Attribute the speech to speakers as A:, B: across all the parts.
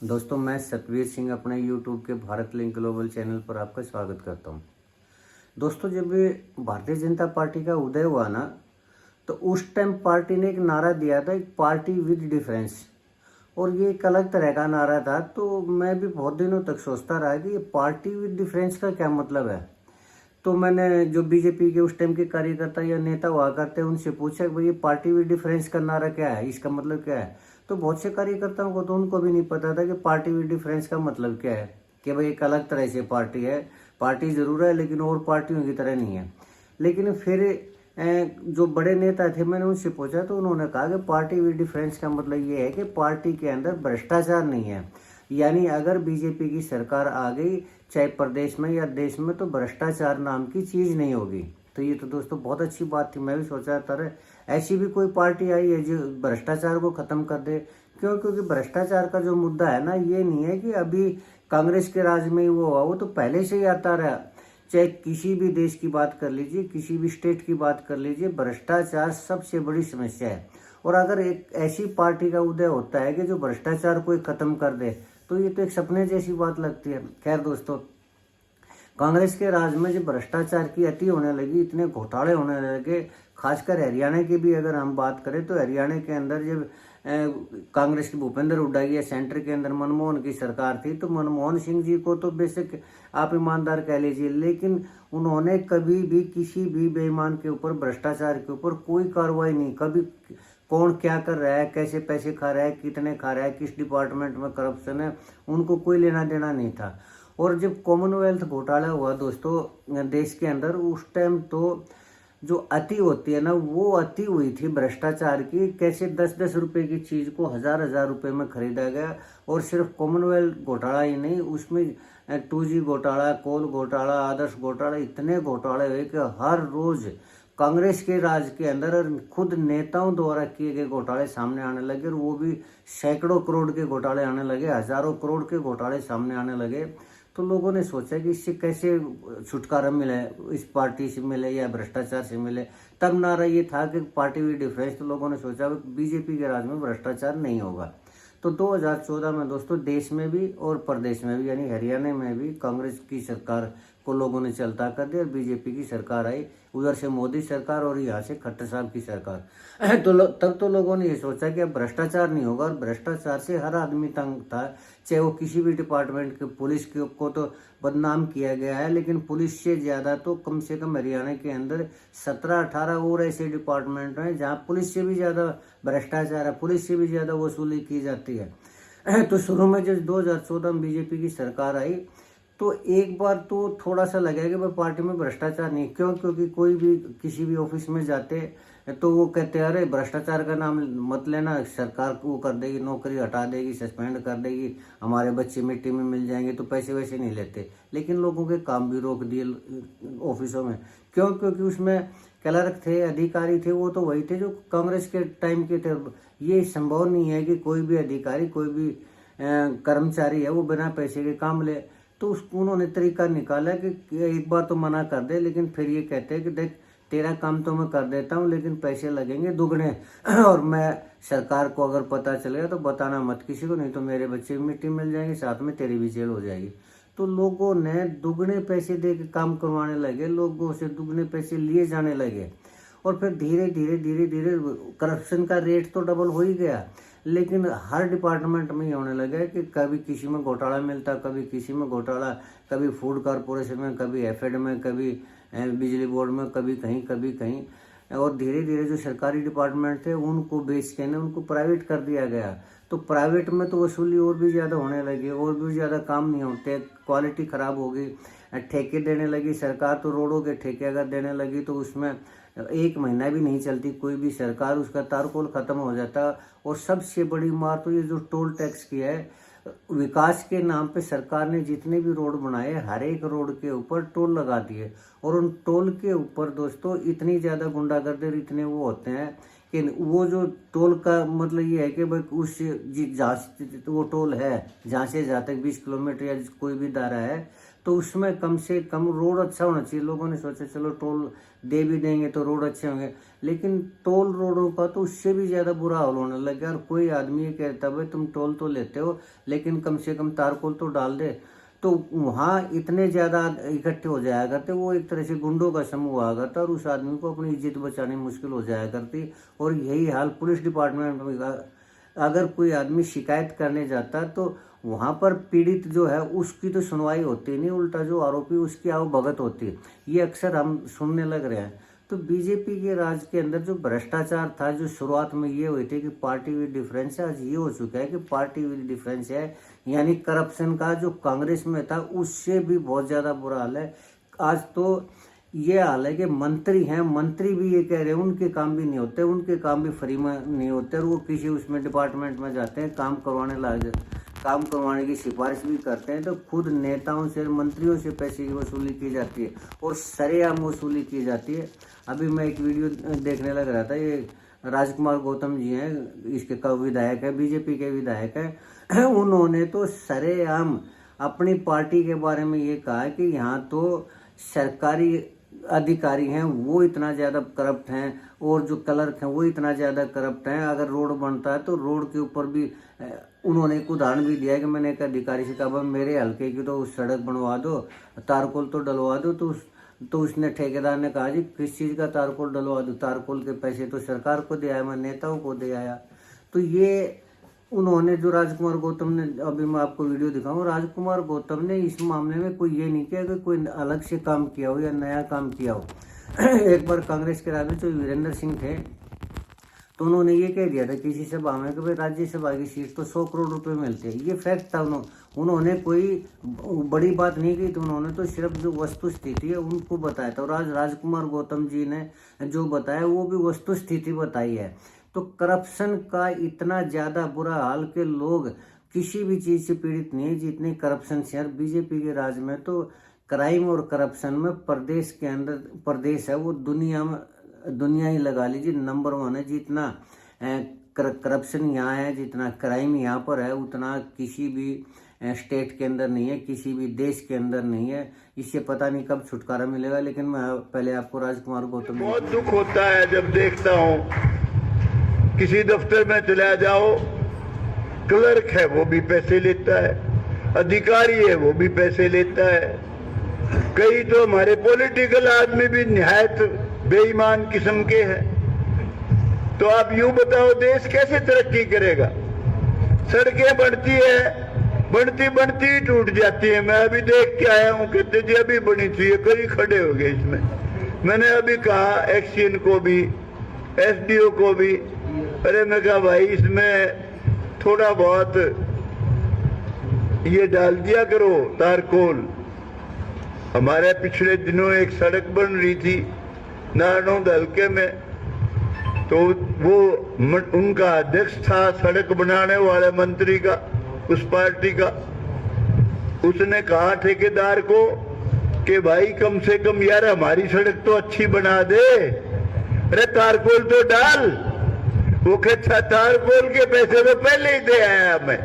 A: दोस्तों, मैं सतवीर सिंह अपने YouTube के भारत लिंक ग्लोबल चैनल पर आपका स्वागत करता हूं। दोस्तों, जब ये भारतीय जनता पार्टी का उदय हुआ ना, तो उस टाइम पार्टी ने एक नारा दिया था, एक पार्टी विद डिफरेंस। और ये एक अलग तरह का नारा था। तो मैं भी बहुत दिनों तक सोचता रहा कि ये पार्टी विद डिफरेंस का क्या मतलब है। तो मैंने जो बीजेपी के उस टाइम के कार्यकर्ता या नेता हुआ करते हैं उनसे पूछा कि भाई ये पार्टी विद डिफरेंस का नारा क्या है, इसका मतलब क्या है। तो बहुत से कार्यकर्ताओं को तो उनको भी नहीं पता था कि पार्टी विद डिफरेंस का मतलब क्या है, कि भाई एक अलग तरह से पार्टी है। पार्टी जरूर है लेकिन और पार्टियों की तरह नहीं है। लेकिन फिर जो बड़े नेता थे मैंने उनसे पूछा तो उन्होंने कहा कि पार्टी विद डिफरेंस का मतलब ये है कि पार्टी के अंदर भ्रष्टाचार नहीं है। यानी अगर बीजेपी की सरकार आ गई, चाहे प्रदेश में या देश में, तो भ्रष्टाचार नाम की चीज नहीं होगी। तो ये तो दोस्तों बहुत अच्छी बात थी। मैं भी सोचा था ऐसी भी कोई पार्टी आई है जो भ्रष्टाचार को खत्म कर दे। क्यों? क्योंकि भ्रष्टाचार का जो मुद्दा है ना, ये नहीं है कि अभी कांग्रेस के राज में ही वो हुआ, वो तो पहले से ही आता रहा। चाहे किसी भी देश की बात कर लीजिए, किसी भी स्टेट की बात कर लीजिए, भ्रष्टाचार सबसे बड़ी समस्या है। और अगर एक ऐसी पार्टी का उदय होता है कि जो भ्रष्टाचार को खत्म कर दे, तो ये तो एक सपने जैसी बात लगती है। खैर दोस्तों, कांग्रेस के राज में जब भ्रष्टाचार की अति होने लगी, इतने घोटाले होने लगे, खासकर हरियाणा की भी अगर हम बात करें तो हरियाणा के अंदर जब कांग्रेस की भूपेंद्र हुड्डा की या सेंटर के अंदर मनमोहन की सरकार थी, तो मनमोहन सिंह जी को तो बेशक आप ईमानदार कह लीजिए, लेकिन उन्होंने कभी भी किसी भी बेईमान के ऊपर, भ्रष्टाचार के ऊपर कोई कार्रवाई नहीं। कभी कौन क्या कर रहा है, कैसे पैसे खा रहा है, कितने खा रहा है, किस डिपार्टमेंट में करप्शन है, उनको कोई लेना देना नहीं था। और जब कॉमनवेल्थ घोटाला हुआ दोस्तों देश के अंदर, उस टाइम तो जो अति होती है ना, वो अति हुई थी भ्रष्टाचार की। कैसे 10-10 रुपए की चीज को हजार हजार रुपए में खरीदा गया। और सिर्फ कॉमनवेल्थ घोटाला ही नहीं, उसमें 2G घोटाला, कोल घोटाला, आदर्श घोटाला, इतने घोटाले हुए कि हर रोज कांग्रेस के राज के अंदर और खुद नेताओं द्वारा किए गए घोटाले सामने आने लगे। और वो भी सैकड़ों करोड़ के घोटाले आने लगे, हजारों करोड़ के घोटाले सामने आने लगे। तो लोगों ने सोचा कि इससे कैसे छुटकारा मिले, इस पार्टी से मिले या भ्रष्टाचार से मिले। तब नारा ये था कि पार्टी विद डिफरेंस। तो लोगों ने सोचा कि बीजेपी के राज में भ्रष्टाचार नहीं होगा। तो 2014 में दोस्तों देश में भी और प्रदेश में भी, यानी हरियाणा में भी, कांग्रेस की सरकार को लोगों ने चलता कर दिया और बीजेपी की सरकार आई। उधर से मोदी सरकार और यहाँ से खट्टर साहब की सरकार। तब तो लोगों ने ये सोचा कि अब भ्रष्टाचार नहीं होगा। और भ्रष्टाचार से हर आदमी तंग था, चाहे वो किसी भी डिपार्टमेंट के, पुलिस को तो बदनाम किया गया है, लेकिन पुलिस से ज्यादा तो कम से कम हरियाणा के अंदर 17-18 और ऐसे डिपार्टमेंट हैं जहाँ पुलिस से भी ज्यादा भ्रष्टाचार है, पुलिस से भी ज्यादा वसूली की जाती है। तो शुरू में जब 2014 में बीजेपी की सरकार आई, तो एक बार तो थोड़ा सा लगा कि भाई पार्टी में भ्रष्टाचार नहीं। क्यों? क्योंकि कोई भी किसी भी ऑफिस में जाते तो वो कहते हैं अरे भ्रष्टाचार का नाम मत लेना, सरकार वो कर देगी, नौकरी हटा देगी, सस्पेंड कर देगी, हमारे बच्चे मिट्टी में मिल जाएंगे। तो पैसे वैसे नहीं लेते, लेकिन लोगों के काम भी रोक दिए ऑफिसों में। क्यों? क्योंकि उसमें क्लर्क थे, अधिकारी थे, वो तो वही थे जो कांग्रेस के टाइम के थे। ये संभव नहीं है कि कोई भी अधिकारी, कोई भी कर्मचारी है वो बिना पैसे के काम ले। तो उन्होंने तरीका निकाला कि एक बार तो मना कर दे, लेकिन फिर ये कहते हैं कि देख तेरा काम तो मैं कर देता हूँ लेकिन पैसे लगेंगे दुगने। और मैं सरकार को अगर पता चलेगा तो बताना मत किसी को, नहीं तो मेरे बच्चे भी मिट्टी मिल जाएंगे, साथ में तेरी भी जेल हो जाएगी। तो लोगों ने दुगने पैसे दे के काम करवाने लगे, लोगों से दुगने पैसे लिए जाने लगे। और फिर धीरे धीरे धीरे धीरे करप्शन का रेट तो डबल हो ही गया। लेकिन हर डिपार्टमेंट में ही होने लगा कि कभी किसी में घोटाला मिलता, कभी किसी में घोटाला, कभी फूड कॉरपोरेशन में, कभी एफएड में, कभी बिजली बोर्ड में, कभी कहीं कभी कहीं। और धीरे धीरे जो सरकारी डिपार्टमेंट थे उनको बेच के ना उनको प्राइवेट कर दिया गया। तो प्राइवेट में तो वसूली और भी ज़्यादा होने लगी, और भी ज़्यादा काम नहीं होते, क्वालिटी ख़राब हो गई। ठेके देने लगी सरकार, तो रोडों के ठेके अगर देने लगी तो उसमें 1 महीना भी नहीं चलती कोई भी सरकार, उसका तारकोल खत्म हो जाता। और सबसे बड़ी मार तो ये जो टोल टैक्स की है, विकास के नाम पे सरकार ने जितने भी रोड बनाए, हर एक रोड के ऊपर टोल लगा दिए। और उन टोल के ऊपर दोस्तों इतनी ज्यादा गुंडागर्दी, इतने वो होते हैं कि वो जो टोल का मतलब ये है कि भाई उस जहाँ वो टोल है, जहाँ से जहाँ तक 20 किलोमीटर या कोई भी दायरा है, तो उसमें कम से कम रोड अच्छा होना चाहिए। लोगों ने सोचा चलो टोल दे भी देंगे तो रोड अच्छे होंगे, लेकिन टोल रोडों का तो उससे भी ज़्यादा बुरा हाल होने लग गया। और कोई आदमी ये कहता भाई तुम टोल तो लेते हो लेकिन कम से कम तारकोल तो डाल दे, तो वहाँ इतने ज़्यादा इकट्ठे हो जाया करते, वो एक तरह से गुंडों का समूह हुआ करता और उस आदमी को अपनी इज्जत बचानी मुश्किल हो जाया करती। और यही हाल पुलिस डिपार्टमेंट में, अगर कोई आदमी शिकायत करने जाता तो वहाँ पर पीड़ित जो है उसकी तो सुनवाई होती नहीं, उल्टा जो आरोपी उसकी आवभगत होती है। ये अक्सर हम सुनने लग रहे हैं। तो बीजेपी के राज के अंदर जो भ्रष्टाचार था, जो शुरुआत में ये हुई थी कि पार्टी विद डिफरेंस है, आज ये हो चुका है कि पार्टी विद डिफरेंस है, यानी करप्शन का जो कांग्रेस में था उससे भी बहुत ज़्यादा बुरा हाल है। आज तो ये हाल है कि मंत्री हैं, मंत्री भी ये कह रहे हैं उनके काम भी नहीं होते, उनके काम भी फ्री में नहीं होते, और वो किसी उसमें डिपार्टमेंट में जाते हैं काम करवाने की सिफारिश भी करते हैं, तो खुद नेताओं से, मंत्रियों से पैसे की वसूली की जाती है और सरेआम वसूली की जाती है। अभी मैं एक वीडियो देखने लग रहा था, ये राजकुमार गौतम जी हैं, इसके विधायक है, बीजेपी के विधायक है, उन्होंने तो सरेआम अपनी पार्टी के बारे में ये कहा है कि यहाँ तो सरकारी अधिकारी हैं वो इतना ज़्यादा करप्ट हैं और जो क्लर्क हैं वो इतना ज़्यादा करप्ट हैं। अगर रोड बनता है तो रोड के ऊपर भी उन्होंने एक उदाहरण भी दिया है कि मैंने एक अधिकारी से कहा मेरे हल्के की तो सड़क बनवा दो, तारकोल तो डलवा दो, तो उसने ठेकेदार ने कहा जी किस चीज़ का तारकोल डलवा दो, तारकोल के पैसे तो सरकार को दे आया, मैं नेताओं को दे आया। तो ये उन्होंने जो राजकुमार गौतम ने, अभी मैं आपको वीडियो दिखाऊं, राजकुमार गौतम ने इस मामले में कोई ये नहीं किया कि कोई अलग से काम किया हो या नया काम किया हो। एक बार कांग्रेस के राजा जो वीरेंद्र सिंह थे तो उन्होंने ये कह दिया था किसी सभा में कि भाई राज्यसभा की सीट तो 100 करोड़ रुपए मिलते हैं, ये फैक्ट था। उन्होंने कोई बड़ी बात नहीं की थी, उन्होंने तो सिर्फ जो वस्तु स्थिति है उनको बताया था। और आज राजकुमार गौतम जी ने जो बताया वो भी वस्तु स्थिति बताई है। तो करप्शन का इतना ज़्यादा बुरा हाल के लोग किसी भी चीज़ से पीड़ित नहीं है जितने करप्शन से। बीजेपी के राज में तो क्राइम और करप्शन में प्रदेश के अंदर, प्रदेश है वो दुनिया ही लगा लीजिए नंबर 1 है। जितना करप्शन यहाँ है, जितना क्राइम यहाँ पर है, उतना किसी भी स्टेट के अंदर नहीं है, किसी भी देश के अंदर नहीं है। इससे पता नहीं कब छुटकारा मिलेगा। लेकिन मैं पहले आपको राजकुमार गौतम,
B: बहुत दुख होता है जब देखता हूँ किसी दफ्तर में चला जाओ, क्लर्क है वो भी पैसे लेता है, अधिकारी है वो भी पैसे लेता है। कई तो हमारे पॉलिटिकल आदमी भी निहायत बेईमान किस्म के हैं। तो आप यूं बताओ देश कैसे तरक्की करेगा? सड़कें बढ़ती है, बढ़ती ही टूट जाती है। मैं अभी देख के आया हूं, कहते जी अभी बनी थी, कई खड़े हो गए इसमें। मैंने अभी कहा एक्सीएन को भी, एसडीओ को भी, अरे मैं कहा भाई इसमें थोड़ा बहुत ये डाल दिया करो तारकोल। हमारे पिछले दिनों एक सड़क बन रही थी नारनौंद हल्के में, तो वो उनका अध्यक्ष था सड़क बनाने वाले मंत्री का, उस पार्टी का। उसने कहा ठेकेदार को कि भाई कम से कम यार हमारी सड़क तो अच्छी बना दे, अरे तारकोल तो डाल। वो कहता तारकोल के पैसे तो पहले ही दे आया मैं,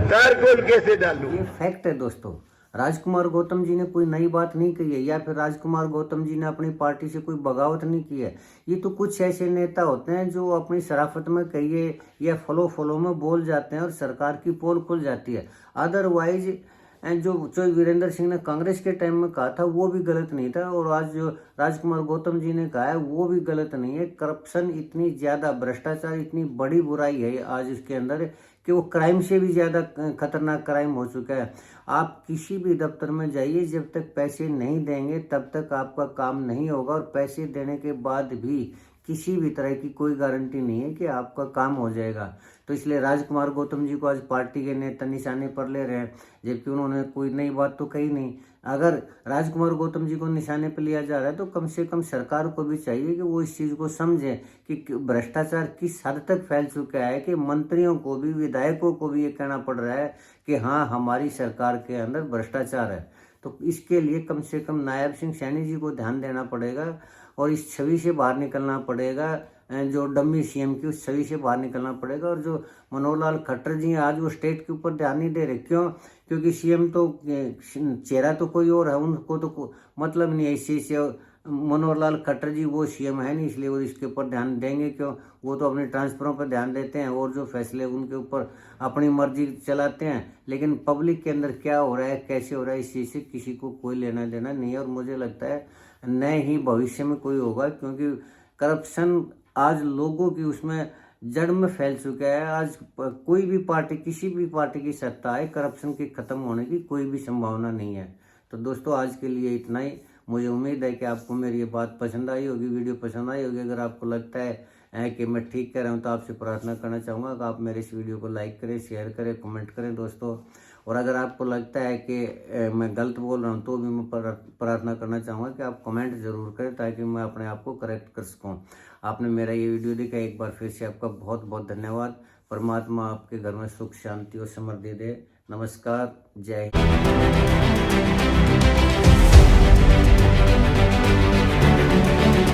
B: तारकोल कैसे डालूं?
A: ये फैक्ट है दोस्तों। राजकुमार गौतम जी ने कोई नई बात नहीं कही है, या फिर राजकुमार गौतम जी ने अपनी पार्टी से कोई बगावत नहीं की है। ये तो कुछ ऐसे नेता होते हैं जो अपनी शराफत में कहिए या फॉलो में बोल जाते हैं और सरकार की पोल खुल जाती है। अदरवाइज जो वीरेंद्र सिंह ने कांग्रेस के टाइम में कहा था वो भी गलत नहीं था, और आज जो राजकुमार गौतम जी ने कहा है वो भी गलत नहीं है। करप्शन इतनी ज़्यादा, भ्रष्टाचार इतनी बड़ी बुराई है आज इसके अंदर कि वो क्राइम से भी ज़्यादा खतरनाक क्राइम हो चुका है। आप किसी भी दफ्तर में जाइए, जब तक पैसे नहीं देंगे तब तक आपका काम नहीं होगा, और पैसे देने के बाद भी किसी भी तरह की कोई गारंटी नहीं है कि आपका काम हो जाएगा। तो इसलिए राजकुमार गौतम जी को आज पार्टी के नेता निशाने पर ले रहे हैं, जबकि उन्होंने कोई नई बात तो कही नहीं। अगर राजकुमार गौतम जी को निशाने पर लिया जा रहा है तो कम से कम सरकार को भी चाहिए कि वो इस चीज़ को समझे कि भ्रष्टाचार किस हद तक फैल चुका है कि मंत्रियों को भी, विधायकों को भी ये कहना पड़ रहा है कि हाँ हमारी सरकार के अंदर भ्रष्टाचार है। तो इसके लिए कम से कम नायब सिंह सैनी जी को ध्यान देना पड़ेगा और इस छवि से बाहर निकलना पड़ेगा। जो डम्मी सीएम की उस छवि से बाहर निकलना पड़ेगा। और जो मनोहर लाल खट्टर जी हैं आज वो स्टेट के ऊपर ध्यान नहीं दे रहे, क्यों? क्योंकि सीएम तो चेहरा तो कोई और है, उनको तो मतलब नहीं है इसी से। मनोहर लाल खट्टर जी वो सीएम है नहीं, इसलिए वो इसके ऊपर ध्यान देंगे क्यों? वो तो अपने ट्रांसफरों पर ध्यान देते हैं और जो फैसले उनके ऊपर अपनी मर्जी चलाते हैं। लेकिन पब्लिक के अंदर क्या हो रहा है, कैसे हो रहा है, इस चीज़ से किसी को कोई लेना देना नहीं है। और मुझे लगता है न ही भविष्य में कोई होगा, क्योंकि करप्शन आज लोगों की उसमें जड़ में फैल चुका है। आज कोई भी पार्टी, किसी भी पार्टी की सत्ता है, करप्शन के खत्म होने की कोई भी संभावना नहीं है। तो दोस्तों आज के लिए इतना ही। मुझे उम्मीद है कि आपको मेरी ये बात पसंद आई होगी, वीडियो पसंद आई होगी। अगर आपको लगता है कि मैं ठीक कह रहा हूँ तो आपसे प्रार्थना करना चाहूँगा कि आप मेरे इस वीडियो को लाइक करें, शेयर करें, कमेंट करें दोस्तों। और अगर आपको लगता है कि मैं गलत बोल रहा हूँ तो भी मैं प्रार्थना करना चाहूँगा कि आप कमेंट जरूर करें, ताकि मैं अपने आप को करेक्ट कर सकूँ। आपने मेरा ये वीडियो देखा, एक बार फिर से आपका बहुत बहुत धन्यवाद। परमात्मा आपके घर में सुख शांति और समृद्धि दे। नमस्कार, जय हिंद।